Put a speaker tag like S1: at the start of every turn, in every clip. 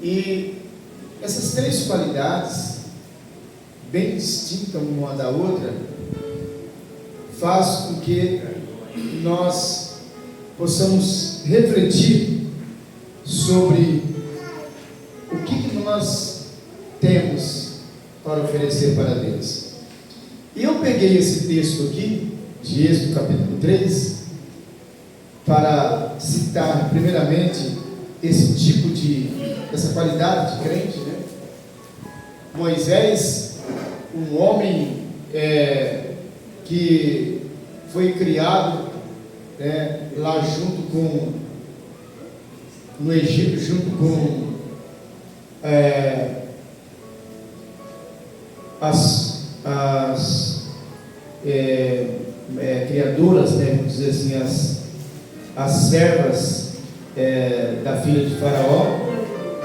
S1: E essas três qualidades, bem distintas uma da outra, faz com que nós possamos refletir sobre o que nós temos para oferecer para Deus. E eu peguei esse texto aqui, de Êxodo capítulo 3, para citar primeiramente essa qualidade de crente, né? Moisés, um homem que foi criado, né, lá no Egito, junto com as criadoras, né, vamos dizer assim, as servas da filha de Faraó,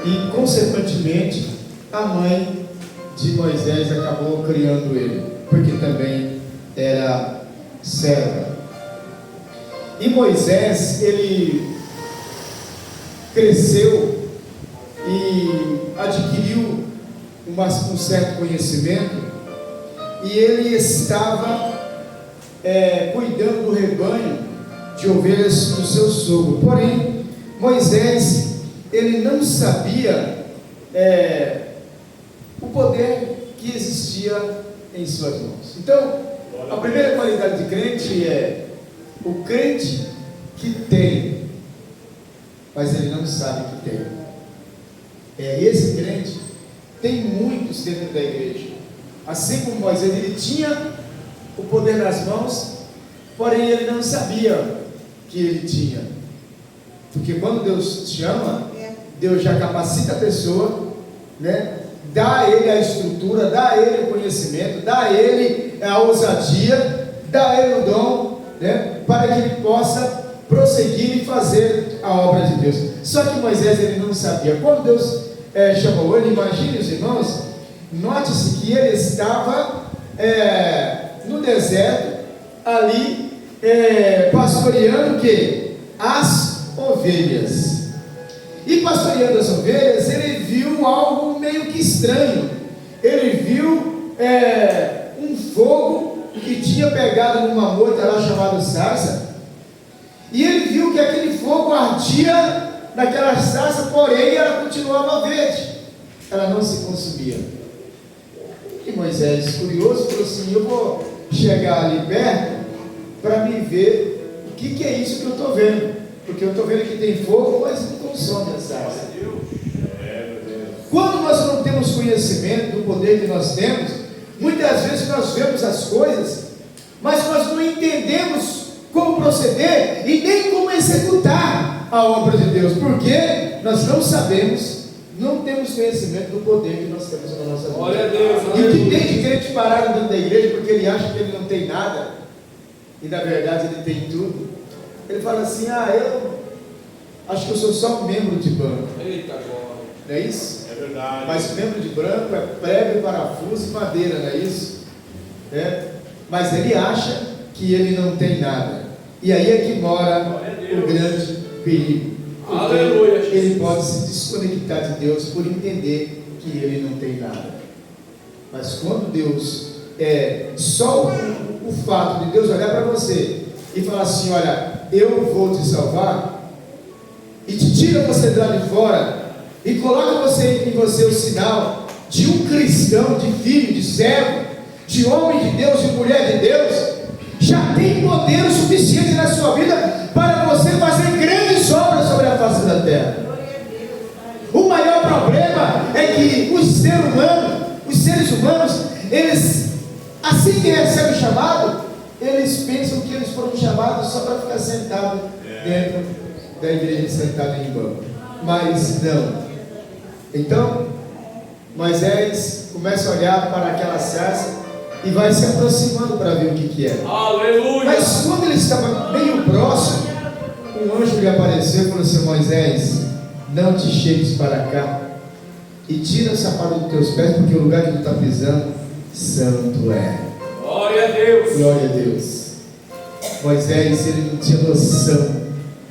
S1: e consequentemente a mãe de Moisés acabou criando ele, porque também era serva. E Moisés, ele cresceu e adquiriu um certo conhecimento, e ele estava cuidando do rebanho de ovelhas do seu sogro. Porém, Moisés, ele não sabia o poder que existia em suas mãos. Então, a primeira qualidade de crente é o crente que tem, mas ele não sabe que tem. Esse crente tem muitos dentro da igreja. Assim como Moisés, ele tinha o poder nas mãos, porém ele não sabia que ele tinha. Porque quando Deus chama, Deus já capacita a pessoa, né? Dá a ele a estrutura, dá a ele o conhecimento, dá a ele a ousadia, dá a ele o dom, né? Para que ele possa prosseguir e fazer a obra de Deus. Só que Moisés, ele não sabia. Quando Deus chamou ele, imagine os irmãos, note-se que ele estava no deserto, ali pastoreando o quê? As ovelhas. E pastoreando as ovelhas, ele viu algo meio que estranho. Ele viu um fogo que tinha pegado numa moita lá chamada sarça, e ele viu que aquele fogo ardia naquela sarça, porém ela continuava verde, ela não se consumia. E Moisés, curioso, falou assim: eu vou chegar ali perto para me ver o que é isso que eu estou vendo, porque eu estou vendo que tem fogo, mas não consome a sarça. Quando nós não temos conhecimento do poder que nós temos, muitas vezes nós vemos as coisas, mas nós não entendemos como proceder e nem como executar a obra de Deus, porque nós não sabemos, não temos conhecimento do poder que nós temos na nossa vida.
S2: Glória a Deus.
S1: E o que tem de crente parado dentro da igreja porque ele acha que ele não tem nada, e na verdade ele tem tudo. Ele fala assim: eu acho que eu sou só um membro de banco.
S2: Eita glória.
S1: Não é isso?
S3: É verdade.
S1: Mas membro de branco é prego, parafuso e madeira, não é isso? Mas ele acha que ele não tem nada. E aí é que mora o grande perigo.
S2: Aleluia, Jesus.
S1: Ele pode se desconectar de Deus por entender que ele não tem nada. Mas quando Deus, só o fato de Deus olhar para você e falar assim: olha, eu vou te salvar, e te tira você de lá de fora e coloca em você o sinal de um cristão, de filho, de servo, de homem de Deus, de mulher de Deus, já tem poder o suficiente na sua vida para você fazer grandes obras sobre a face da terra. O maior problema é que os seres humanos, eles, assim que recebem o chamado, eles pensam que eles foram chamados só para ficar sentado dentro da igreja, sentado em banco. Mas não. Então Moisés começa a olhar para aquela sarça e vai se aproximando para ver o que é.
S2: Aleluia.
S1: Mas quando ele estava meio próximo, um anjo lhe apareceu e falou assim: Moisés, não te chegues para cá e tira o sapato dos teus pés, porque o lugar que tu está pisando, santo é.
S2: Glória a Deus.
S1: Glória a Deus. Moisés, ele não tinha noção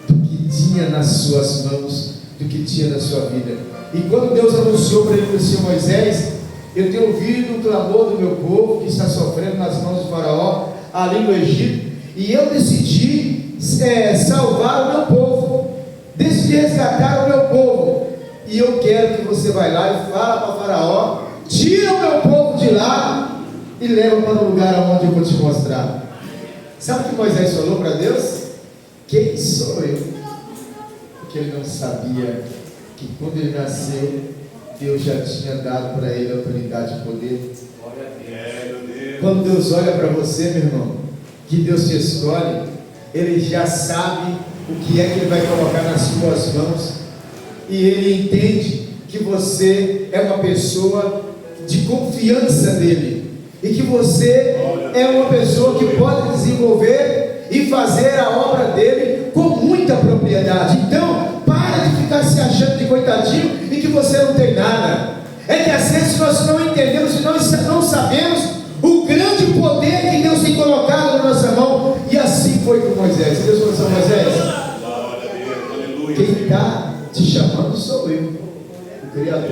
S1: do que tinha nas suas mãos, do que tinha na sua vida. E quando Deus anunciou para ele, para o Senhor Moisés: eu tenho ouvido o clamor do meu povo que está sofrendo nas mãos de Faraó ali no Egito, e eu decidi salvar o meu povo, decidi resgatar o meu povo, e eu quero que você vá lá e fala para Faraó: tira o meu povo de lá e leva para o lugar aonde eu vou te mostrar. Sabe o que Moisés falou para Deus? Quem sou eu? Porque ele não sabia que quando ele nasceu, Deus já tinha dado para ele autoridade e poder. Quando Deus olha para você, meu irmão, que Deus te escolhe, Ele já sabe o que é que Ele vai colocar nas suas mãos, e Ele entende que você é uma pessoa de confiança dEle, e que você é uma pessoa que pode desenvolver e fazer a obra dEle com muita propriedade. Então, para de ficar se achando de coitadinho e que você não tem nada. É que às vezes nós não entendemos e não sabemos o grande poder que Deus tem colocado na nossa mão. E assim foi com Moisés. Deus falou assim: Moisés, quem está te chamando sou eu, o Criador.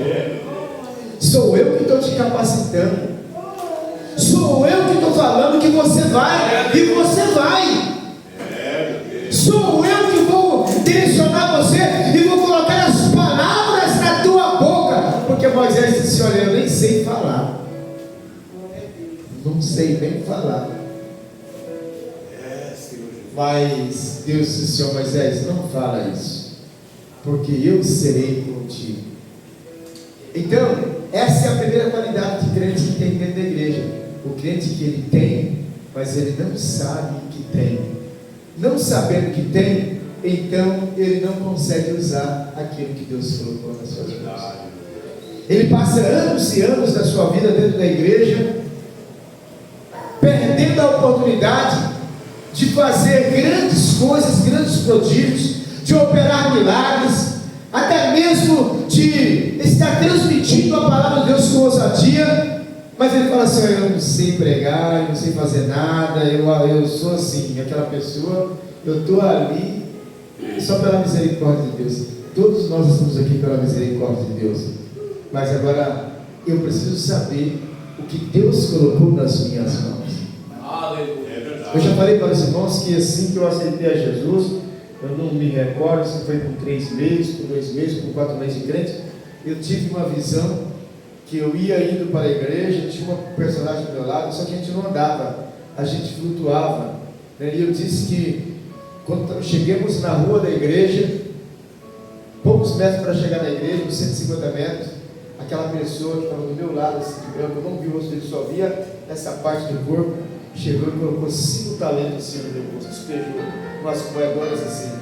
S1: Sou eu que estou te capacitando. Sou eu que estou falando que você vai, e você vai. Sou eu que vou direcionar você e vou colocar as palavras na tua boca. Porque Moisés disse: olha, eu nem sei falar, não sei nem falar. Mas Deus disse: ó Moisés, não fala isso, porque eu serei contigo. Então, essa é a primeira qualidade de crente que tem dentro da igreja. O crente que ele tem, mas ele não sabe que tem. Não sabendo que tem, então ele não consegue usar aquilo que Deus colocou nas suas mãos. Ele passa anos e anos da sua vida dentro da igreja, perdendo a oportunidade de fazer grandes coisas, grandes prodígios, de operar milagres, até mesmo de estar transmitindo a palavra de Deus com ousadia. Mas ele fala assim: eu não sei pregar, eu não sei fazer nada, eu sou assim, aquela pessoa, eu estou ali só pela misericórdia de Deus. Todos nós estamos aqui pela misericórdia de Deus, mas agora eu preciso saber o que Deus colocou nas minhas mãos. Eu já falei para os irmãos que assim que eu aceitei a Jesus, eu não me recordo se foi por 3 meses, por 2 meses, por 4 meses de crente, eu tive uma visão que eu ia indo para a igreja, tinha uma personagem do meu lado, só que a gente não andava, a gente flutuava, né? E eu disse que quando chegamos na rua da igreja, poucos metros para chegar na igreja, uns 150 metros, aquela pessoa que estava do meu lado, assim, de branco, eu não vi o rosto dele, só via essa parte do corpo, chegou e colocou 5 talentos em cima do meu rosto, despejou umas moedoras assim,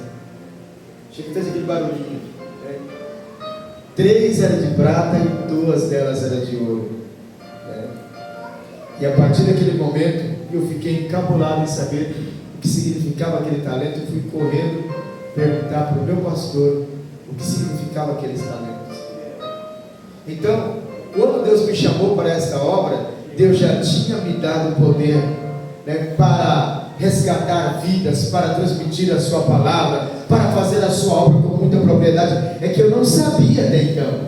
S1: chegou e fez aquele barulhinho, né? 3 eram de prata e 2 delas eram de ouro, né? E a partir daquele momento eu fiquei encabulado em saber o que significava aquele talento. Eu fui correndo perguntar para o meu pastor o que significava aqueles talentos. Então, quando Deus me chamou para essa obra, Deus já tinha me dado o poder, né, para resgatar vidas, para transmitir a sua palavra, para fazer a sua obra com muita propriedade. É que eu não sabia até então.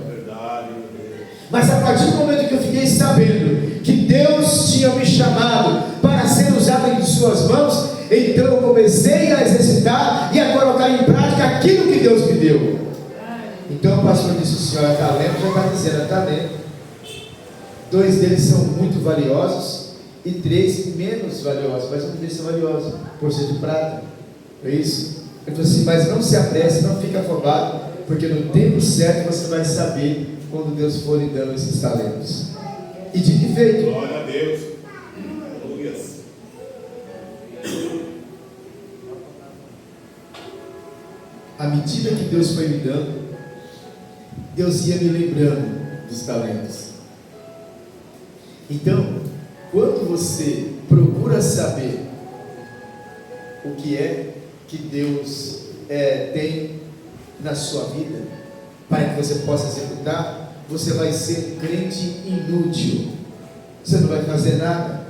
S1: Mas a partir do momento que eu fiquei sabendo que Deus tinha me chamado para ser usado em suas mãos, então eu comecei a exercitar e a colocar em prática aquilo que Deus me deu. Então o pastor disse: o senhor é talento, já está dizendo, é talento. 2 deles são muito valiosos e 3 menos valiosos, mas um deles são valiosos por ser de prata. É isso? Ele falou assim: mas não se apresse, não fique afobado, porque no tempo certo você vai saber quando Deus for lhe dando esses talentos. E dito e feito.
S3: Glória a Deus.
S1: À medida que Deus foi me dando, Deus ia me lembrando dos talentos. Então, quando você procura saber o que é que Deus tem na sua vida, para que você possa executar, você vai ser um crente inútil. Você não vai fazer nada,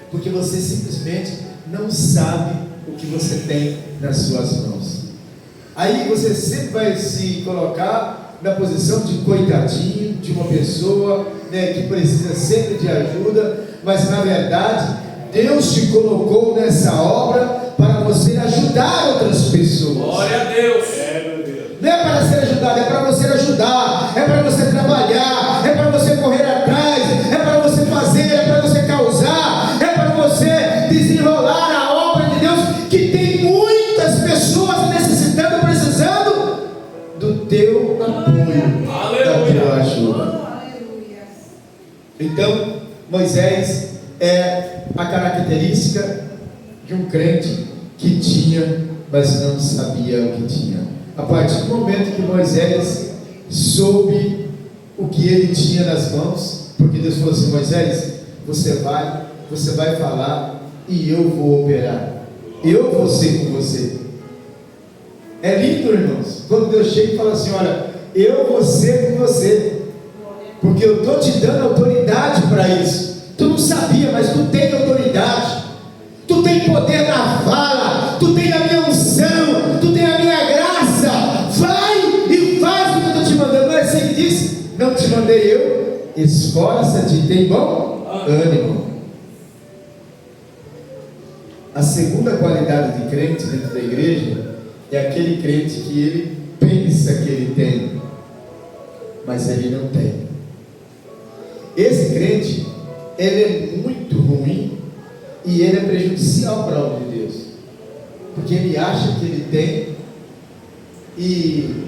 S1: porque você simplesmente não sabe o que você tem nas suas mãos. Aí você sempre vai se colocar na posição de coitadinho, de uma pessoa, né, que precisa sempre de ajuda, mas na verdade Deus te colocou nessa obra para você ajudar outras pessoas.
S2: Glória a Deus.
S1: Não é para ser ajudado, é para você ajudar, é para você trabalhar, é para você correr atrás, é para você fazer, é para você causar, é para você desenrolar a obra de Deus, que tem muitas pessoas necessitando, precisando do teu apoio, da tua ajuda. Então, Moisés é a característica de um crente que tinha, mas não sabia o que tinha. A partir do momento que Moisés soube o que ele tinha nas mãos, porque Deus falou assim: Moisés, você vai falar e eu vou operar, eu vou ser com você. É lindo, irmãos, quando Deus chega e fala assim: olha, eu vou ser com você, porque eu estou te dando autoridade para isso. Tu não sabia, mas tu tem autoridade, tu tem poder na fala, tu tem a minha unção, tu tem a minha graça. Vai e faz o que eu estou te mandando. Não é assim que diz? Não te mandei eu? Esforça-te, tem bom ânimo. A segunda qualidade de crente dentro da igreja é aquele crente que ele pensa que ele tem, mas ele não tem. Esse crente, ele é muito ruim e ele é prejudicial para a obra de Deus, porque ele acha que ele tem, e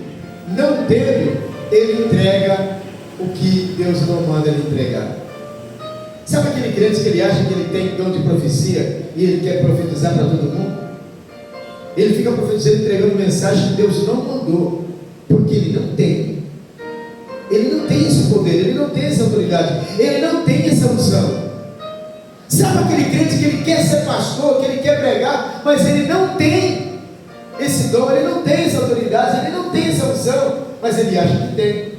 S1: não tendo, ele entrega o que Deus não manda ele entregar. Sabe aquele crente que ele acha que ele tem dom de profecia e ele quer profetizar para todo mundo? Ele fica profetizando, entregando mensagem que Deus não mandou, porque ele não tem. Ele não tem esse poder, ele não tem essa autoridade, ele não tem essa unção. Sabe aquele crente que ele quer ser pastor, que ele quer pregar, mas ele não tem esse dom, ele não tem essa autoridade, ele não tem essa unção, mas ele acha que tem.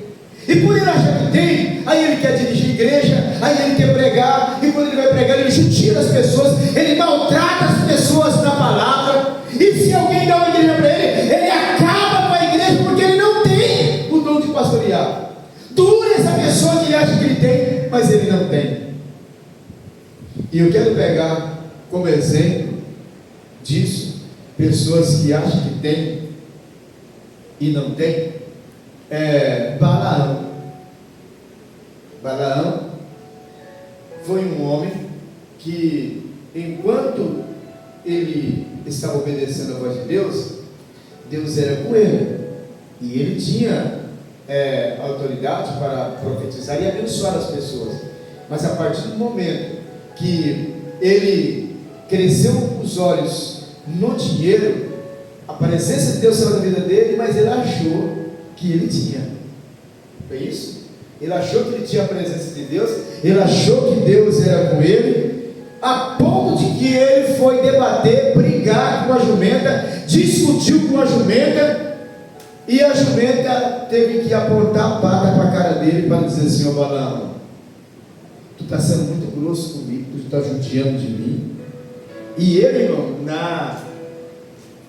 S1: E por ele achar que tem, aí ele quer dirigir igreja, aí ele quer pregar, e quando ele vai pregar, ele judia as pessoas, ele maltrata as pessoas na palavra, e se alguém dá uma igreja para ele, ele acaba com a igreja, porque ele não tem o dom de pastorear. Dura essa pessoa que ele acha que ele tem, mas ele não tem. E eu quero pegar como exemplo disso, pessoas que acham que tem e não tem, Balaão. Balaão foi um homem que, enquanto ele estava obedecendo a voz de Deus, Deus era com ele, e ele tinha autoridade para profetizar e abençoar as pessoas. Mas a partir do momento que ele cresceu os olhos no dinheiro, a presença de Deus saiu da vida dele, mas ele achou que ele tinha. Foi isso? Ele achou que ele tinha a presença de Deus, ele achou que Deus era com ele, a ponto de que ele foi debater, brigar com a jumenta, discutiu com a jumenta, e a jumenta teve que apontar a pata para a cara dele para dizer assim: ó Balaão, tu está sendo muito grosso comigo, tu está judiando de mim. E ele, irmão,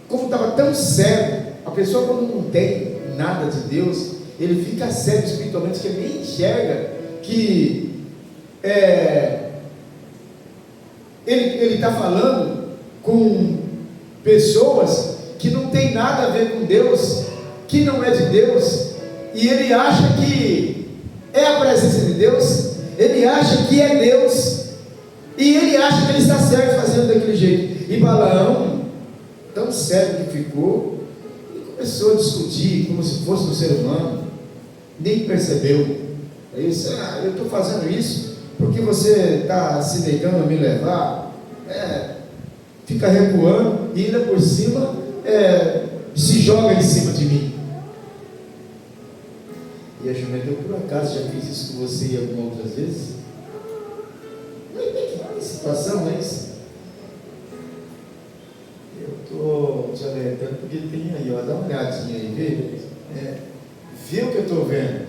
S1: como estava tão cego, a pessoa quando não tem nada de Deus, ele fica cego espiritualmente, que ele nem enxerga que ele está falando com pessoas que não tem nada a ver com Deus, que não é de Deus, e ele acha que é a presença de Deus, ele acha que é Deus, e ele acha que ele está certo fazendo daquele jeito. E Balaão, tão cego que ficou, ele começou a discutir como se fosse um ser humano, nem percebeu. Aí ele disse: eu estou fazendo isso porque você está se negando a me levar, fica recuando e ainda por cima se joga em cima de mim. E a jumenta: eu por acaso já fiz isso com você e algumas outras vezes? Que situação é essa? Eu estou te alertando porque tem aí, ó, dá uma olhadinha aí, vê o que eu estou vendo.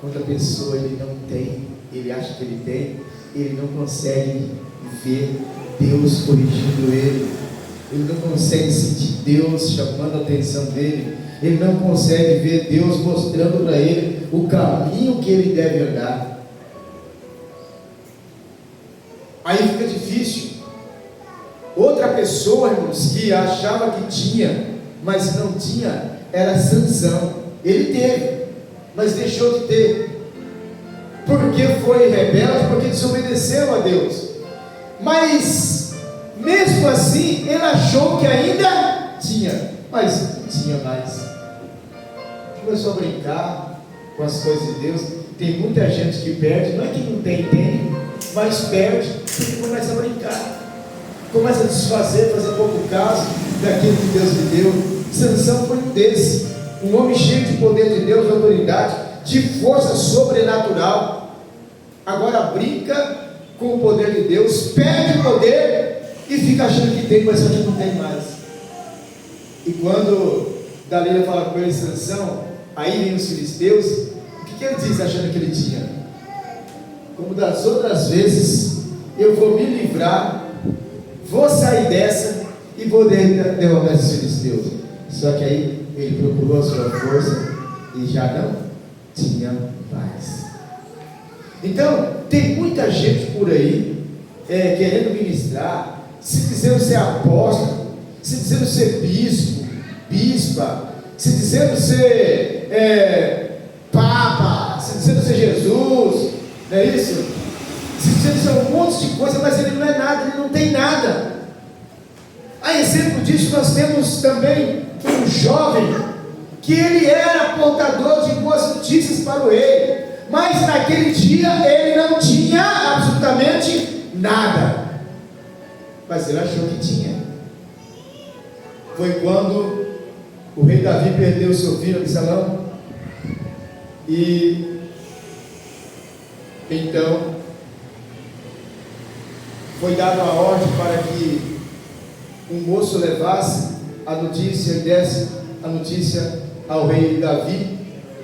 S1: Quando a pessoa ele não tem, ele acha que ele tem, ele não consegue ver Deus corrigindo ele não consegue sentir Deus chamando a atenção dele, ele não consegue ver Deus mostrando para ele o caminho que ele deve andar. Aí fica difícil. Outra pessoa, irmãos, que achava que tinha, mas não tinha, era Sansão. Ele teve, mas deixou de ter, porque foi rebelde, porque desobedeceu a Deus. Mas mesmo assim ele achou que ainda tinha, mas não tinha mais. Começou a brincar com as coisas de Deus. Tem muita gente que perde, não é que não tem, mas perde, porque começa a brincar, começa a desfazer, fazer pouco caso daquilo que Deus lhe deu. Sansão foi um desses, um homem cheio de poder de Deus, de autoridade, de força sobrenatural. Agora brinca com o poder de Deus, perde o poder e fica achando que tem, mas que não tem mais. E quando Dalila fala com ele, Sansão, aí vem os filisteus, o que ele diz achando que ele tinha? Como das outras vezes, eu vou me livrar, vou sair dessa e vou derrotar esses filisteus. Só que aí ele procurou a sua força e já não tinha mais. Então, tem muita gente por aí querendo ministrar, se dizendo ser apóstolo, se dizendo ser bispo, bispa, se dizendo ser papa, se dizendo ser Jesus, não é isso? Se dizendo ser um monte de coisa, mas ele não é nada, ele não tem nada. A exemplo disso, nós temos também um jovem que ele era portador de boas notícias para o rei, mas naquele dia ele não tinha absolutamente nada, mas ele achou que tinha. Foi quando o rei Davi perdeu seu filho Absalão, e então foi dada a ordem para que um moço levasse a notícia e desse a notícia ao rei Davi.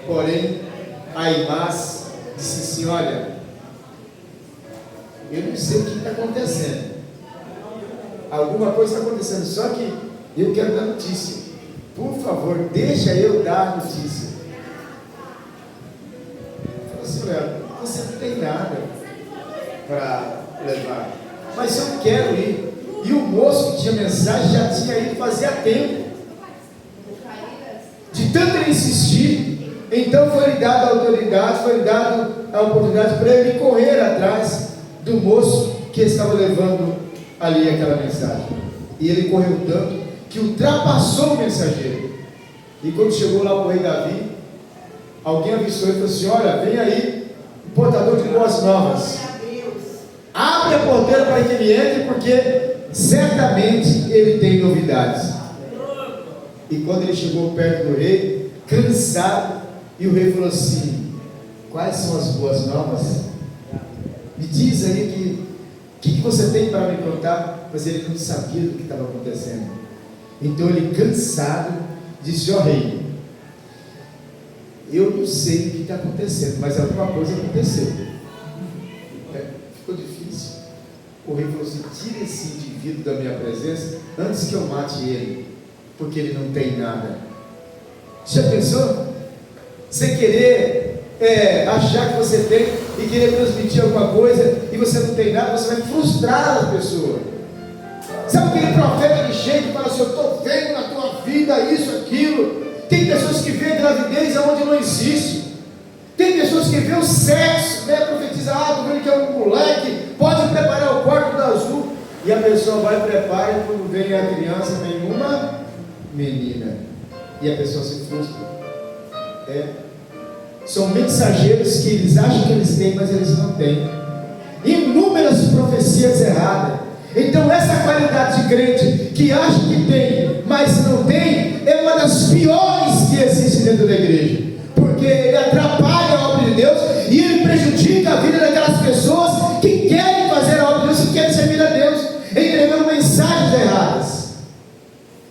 S1: Porém, Aimás disse assim: olha, eu não sei o que está acontecendo, alguma coisa está acontecendo, só que eu quero dar notícia, por favor, deixa eu dar a notícia. Falou assim: olha, você não tem nada para levar, mas eu quero ir. E o moço que tinha mensagem já tinha ido fazia tempo. De tanto ele insistir, então foi lhe dada a autoridade, foi lhe dada a oportunidade para ele correr atrás do moço que estava levando ali aquela mensagem. E ele correu tanto que ultrapassou o mensageiro. E quando chegou lá para o rei Davi, alguém avisou e falou assim: olha, vem aí o portador de boas novas, abre a porteira para que ele entre, porque certamente ele tem novidades. E quando ele chegou perto do rei, cansado, e o rei falou assim: quais são as boas novas? Me diz aí que você tem para me contar. Mas ele não sabia do que estava acontecendo. Então ele, cansado, disse: ó rei, eu não sei o que está acontecendo, mas alguma coisa aconteceu. Ficou difícil. O rei falou assim: tire esse indivíduo da minha presença antes que eu mate ele, porque ele não tem nada. Já pensou? Você querer achar que você tem e querer transmitir alguma coisa e você não tem nada, você vai frustrar a pessoa. Sabe aquele profeta que chega e fala assim: eu estou vendo na tua vida isso, aquilo. Tem pessoas que veem gravidez aonde não existe. Tem pessoas que veem o sexo, profetiza: estou vendo que é um moleque, pode preparar o quarto da azul. E a pessoa vai e prepara, e quando vem a criança, vem uma menina. E a pessoa se frustra. São mensageiros que eles acham que eles têm, mas eles não têm. Inúmeras profecias erradas. Então essa qualidade de crente que acha que tem, mas não tem, é uma das piores que existe dentro da igreja, porque ele atrapalha a obra de Deus e ele prejudica a vida daquelas pessoas que querem fazer a obra de Deus, que querem servir a Deus, entregando mensagens erradas.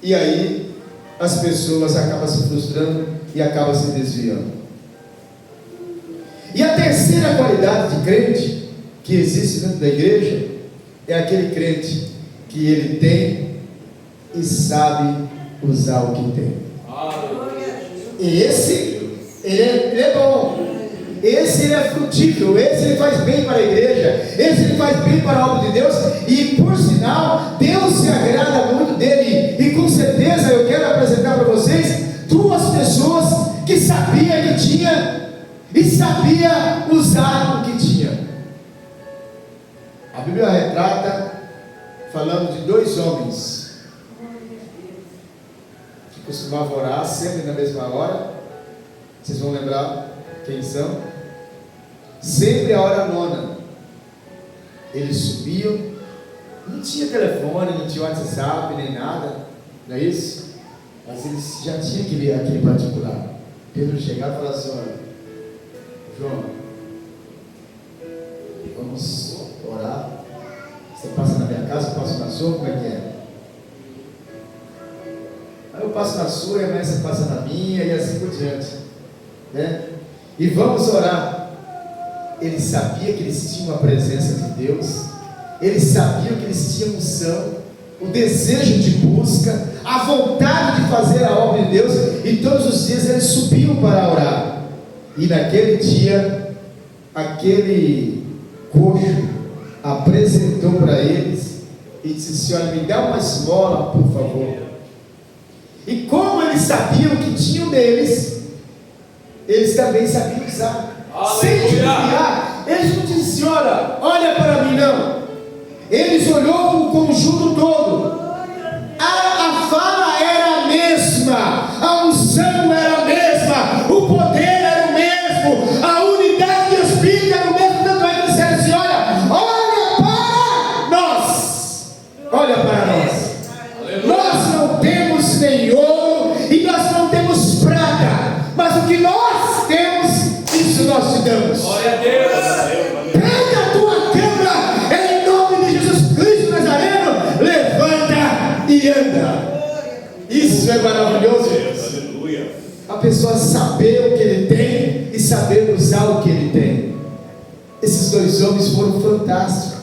S1: E aí as pessoas acabam se frustrando e acabam se desviando. E a terceira qualidade de crente que existe dentro da igreja é aquele crente que ele tem e sabe usar o que tem. Esse, ele é bom. Esse ele é frutífero, esse ele faz bem para a igreja, esse ele faz bem para a obra de Deus, e por sinal, Deus se agrada muito dele. E com certeza eu quero apresentar para vocês duas pessoas que sabia que tinha e sabia usar o que tinha. A Bíblia retrata falando de dois homens que costumavam orar sempre na mesma hora. Vocês vão lembrar quem são? Sempre a hora nona. Eles subiam, não tinha telefone, não tinha WhatsApp, nem nada, não é isso? Mas eles já tinham aquele particular. Pedro chegava e falava assim: olha, João, vamos orar. Você passa na minha casa, eu passo na sua, como é que é? Aí eu passo na sua, e amanhã você passa na minha, e assim por diante, né? E vamos orar. Ele sabia que eles tinham a presença de Deus, eles sabiam que eles tinham unção, o desejo de busca, a vontade de fazer a obra de Deus, e todos os dias eles subiam para orar. E naquele dia, aquele coxo apresentou para eles e disse assim: olha, me dá uma esmola, por favor. E como eles sabiam que tinham deles, eles também sabiam usar. Sem desviar, eles não disseram: olha para mim, não. Eles olhou o conjunto todo. A fala era a mesma, a unção era a mesma, o poder era o mesmo, a unidade de espírito era o mesmo. Tanto é que disseram assim: olha para nós. Nós não temos nem ouro e nós não temos prata, mas o que nós temos, isso nós te damos.
S2: Glória a Deus.
S1: Pega a tua cama em nome de Jesus Cristo Nazareno, levanta e anda. Isso é maravilhoso.
S2: Aleluia.
S1: A pessoa saber o que ele tem e saber usar o que ele tem. Esses dois homens foram fantásticos.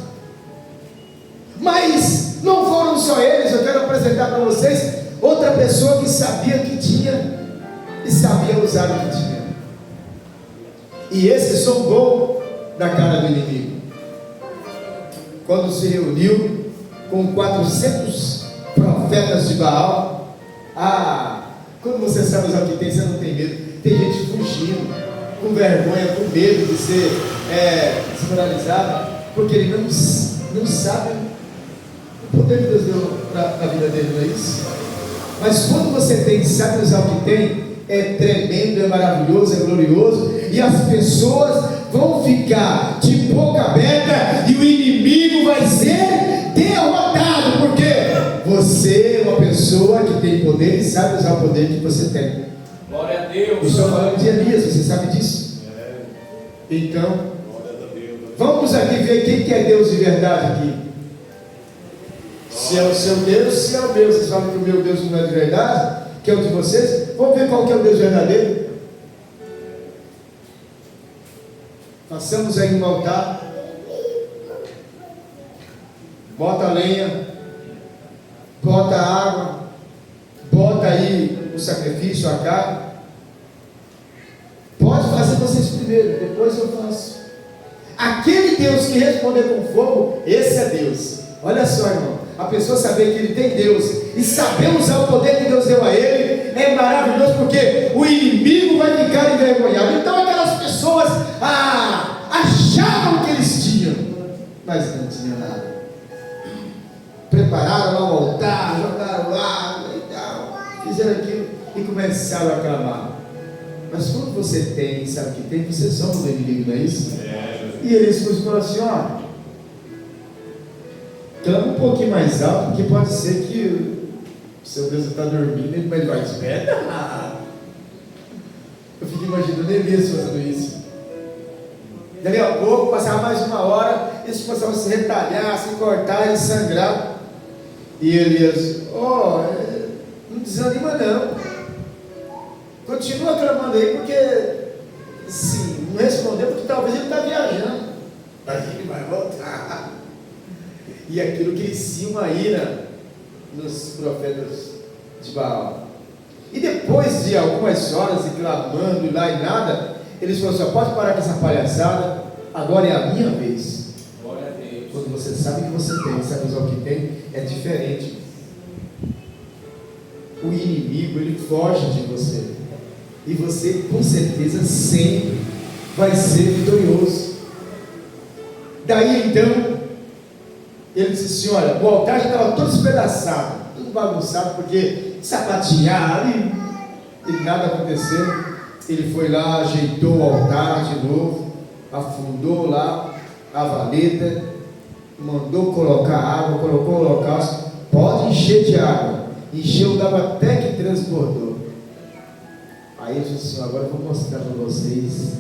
S1: Mas não foram só eles. Eu quero apresentar para vocês outra pessoa que sabia o que tinha e sabia usar o que tinha. E esse zombou da cara do inimigo. Quando se reuniu com 400 profetas de Baal. Quando você sabe usar o que tem, você não tem medo. Tem gente fugindo, com vergonha, com medo de ser desmoralizado, porque ele não sabe o poder que Deus deu na vida dele, não é isso? Mas quando você tem, sabe usar o que tem, é tremendo, é maravilhoso, é glorioso, e as pessoas vão ficar de boca aberta e o inimigo vai ser derrotado, porque você é uma pessoa que tem poder e sabe usar o poder que você tem.
S2: Glória a Deus.
S1: Eu estou falando de Elias, você sabe disso? Então, vamos aqui ver quem que é Deus de verdade aqui. Se é o seu Deus, se é o meu. Vocês falam que o meu Deus não é de verdade, que é o de vocês. Vamos ver qual que é o Deus verdadeiro. Façamos aí um altar. Bota a lenha, bota a água, bota aí o sacrifício, a carne. Pode fazer vocês primeiro, depois eu faço. Aquele Deus que responder com fogo, esse é Deus. Olha só, irmão, a pessoa saber que ele tem Deus e saber usar o poder que Deus deu a ele é maravilhoso, porque o inimigo vai ficar envergonhado. Então aquelas pessoas achavam que eles tinham, mas não tinham nada. Prepararam lá o altar, jogaram água e tal, fizeram aquilo e começaram a clamar. Mas quando você tem, sabe o que tem, você sombra do inimigo, não é isso? E eles falaram assim: clama um pouquinho mais alto, porque pode ser que o seu Deus está dormindo, mas ele vai despertar. Eu fico imaginando Elias fazendo isso. Dali a pouco, passava mais uma hora, eles começavam a se retalhar, se cortar e sangrar. E Elias: não desanima não. Continua clamando aí, porque sim, não respondeu, porque talvez ele está viajando, mas ele vai voltar. E aquilo crescia uma ira nos profetas de Baal. E depois depois de algumas horas e clamando e lá e nada, eles falaram assim: pode parar com essa palhaçada, agora é a minha vez.
S2: Glória a Deus.
S1: Quando você sabe que você tem, sabe usar o que tem, é diferente. O inimigo, ele foge de você, e você com certeza sempre vai ser vitorioso. Daí então ele disse assim: olha, o altar já estava todo espedaçado, tudo bagunçado, porque sapatearam e nada aconteceu. Ele foi lá, ajeitou o altar de novo, afundou lá a valeta, mandou colocar água, colocou o holocausto. Pode encher de água. Encheu, dava até que transbordou. Aí ele disse assim: agora eu vou mostrar para vocês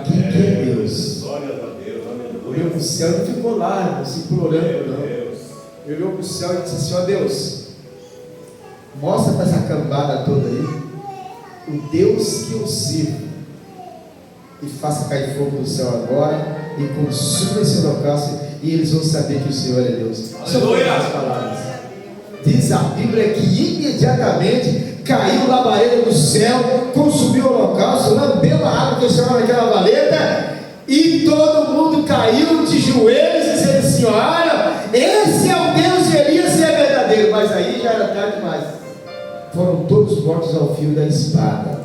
S1: quem que é Deus.
S2: Glória a Deus, aleluia.
S1: Olhou para o céu, não ficou lá, não se implorando, não. Ele olhou para o céu e disse assim: ó Deus, mostra para essa cambada toda aí o Deus que eu sirvo, e faça cair fogo do céu agora, e consuma esse holocausto, e eles vão saber que o Senhor é Deus.
S2: Aleluia.
S1: As palavras. Diz a Bíblia que imediatamente caiu labareda do céu, consumiu o holocausto, lambeu a água que estava naquela valeta, e todo mundo caiu de joelhos, dizendo assim: olha, esse é o Deus de Elias e é verdadeiro. Mas aí já era tarde demais. Foram todos mortos ao fio da espada.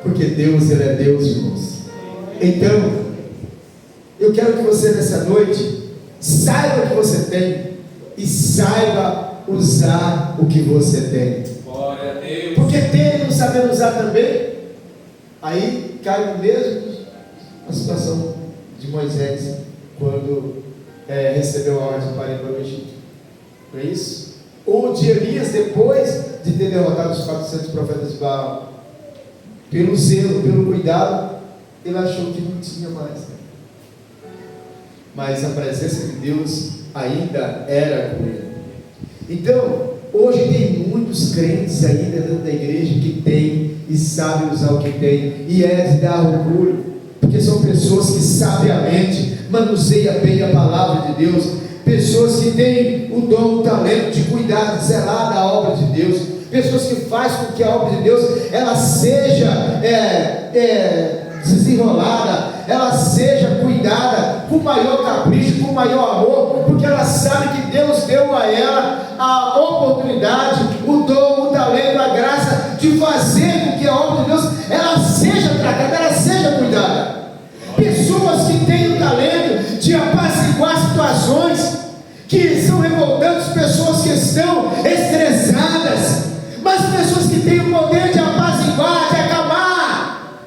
S1: Porque Deus, Ele é Deus, irmãos. Então, eu quero que você nessa noite saiba o que você tem e saiba usar o que você tem.
S2: Glória a Deus.
S1: Porque ter e não saber usar também, aí cai no mesmo a situação de Moisés quando recebeu a ordem para ir para o Egito. Não é isso? Ou de Elias, depois de ter derrotado os 400 profetas de Baal, pelo zelo, pelo cuidado, ele achou que não tinha mais, né? Mas a presença de Deus ainda era com ele. Então, hoje tem muitos crentes ainda dentro da igreja que tem e sabem usar o que tem, e é de dar orgulho, porque são pessoas que sabiamente manuseiam bem a palavra de Deus, pessoas que têm o dom, o talento de cuidar, de zelar da obra de Deus, pessoas que fazem com que a obra de Deus ela seja desenrolada, ela seja cuidada com maior capricho, com maior amor, porque ela sabe que Deus deu a ela a oportunidade, o dom, o talento, a graça de fazer com que a obra de Deus ela seja tratada, ela seja cuidada. Pessoas que têm o talento de apaziguar situações que são revoltantes, pessoas que estão estressadas, mas pessoas que têm o poder de apaziguar, de acalmar,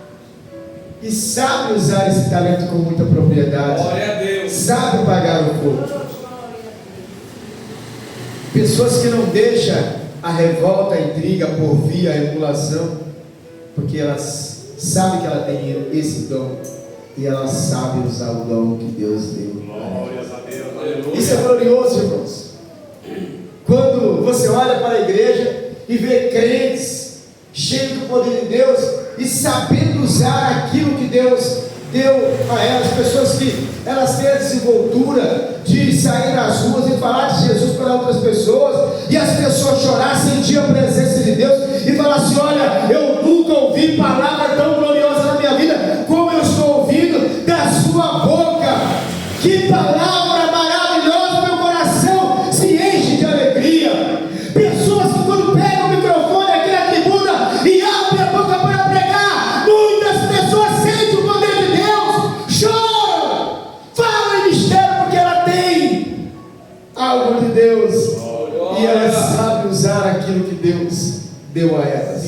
S1: e sabem usar esse talento com muita propriedade.
S2: Glória a Deus.
S1: Sabem pagar o fogo. Pessoas que não deixam a revolta, a intriga, a porfia, a emulação, porque elas sabem que ela tem esse dom, e elas sabem usar o dom que Deus deu.
S2: Glórias a Deus, aleluia.
S1: Isso é glorioso, irmãos. Quando você olha para a igreja e vê crentes cheios do poder de Deus e sabendo usar aquilo que Deus deu a elas, pessoas que elas têm a desenvoltura de sair nas ruas e falar de Jesus para outras pessoas, e as pessoas chorar, sentir a presença de Deus e falar assim: olha, eu nunca ouvi palavra tão gloriosa na minha vida como eu estou ouvindo da sua boca. Que palavra maravilhosa, meu coração se enche de alegria. Pessoas que quando pegam o microfone aqui na tribuna e abrem a boca para pregar, muitas pessoas sentem o poder de Deus, choram, falam em mistério, porque ela tem algo de Deus, e ela sabe usar aquilo que Deus deu a elas.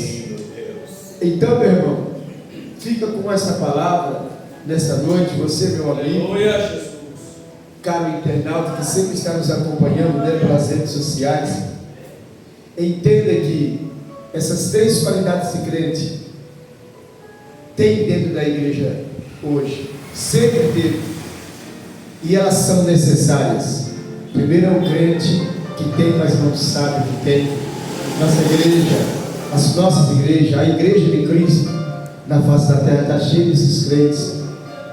S1: Então, meu irmão, fica com essa palavra nessa noite, você, meu amigo,
S2: Aleluia, Jesus.
S1: caro internauta que sempre está nos acompanhando dentro das redes sociais, entenda que essas três qualidades de crente tem dentro da igreja hoje, sempre teve, e elas são necessárias. Primeiro é o crente que tem, mas não sabe que tem. Nossa igreja, as nossas igrejas, a igreja de Cristo na face da terra está cheia desses crentes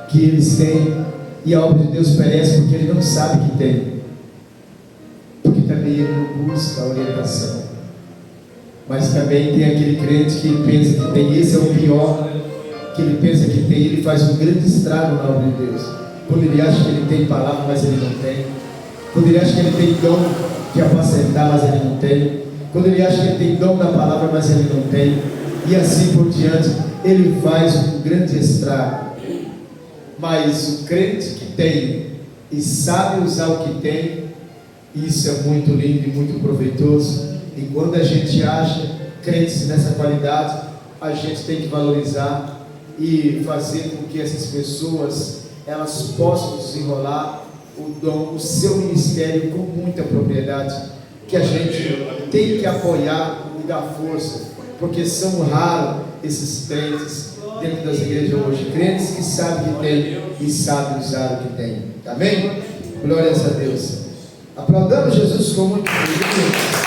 S1: que eles têm, e a obra de Deus perece porque ele não sabe que tem, porque também ele não busca a orientação. Mas também tem aquele crente que pensa que tem, esse é o pior, que ele pensa que tem, ele faz um grande estrago na obra de Deus. Quando ele acha que ele tem palavra, mas ele não tem. Quando ele acha que ele tem dom de apacentar, mas ele não tem. Quando ele acha que ele tem dom da palavra, mas ele não tem. E assim por diante, ele faz um grande estrago. Mas o crente que tem e sabe usar o que tem, isso é muito lindo e muito proveitoso. E quando a gente acha crentes nessa qualidade, a gente tem que valorizar e fazer com que essas pessoas elas possam desenrolar o dom, o seu ministério com muita propriedade, que a gente tem que apoiar e dar força, porque são raros esses crentes dentro das igrejas hoje, crentes que sabem que tem e sabem usar o que tem. Amém? Glórias a Deus. Aplaudamos Jesus com muito orgulho.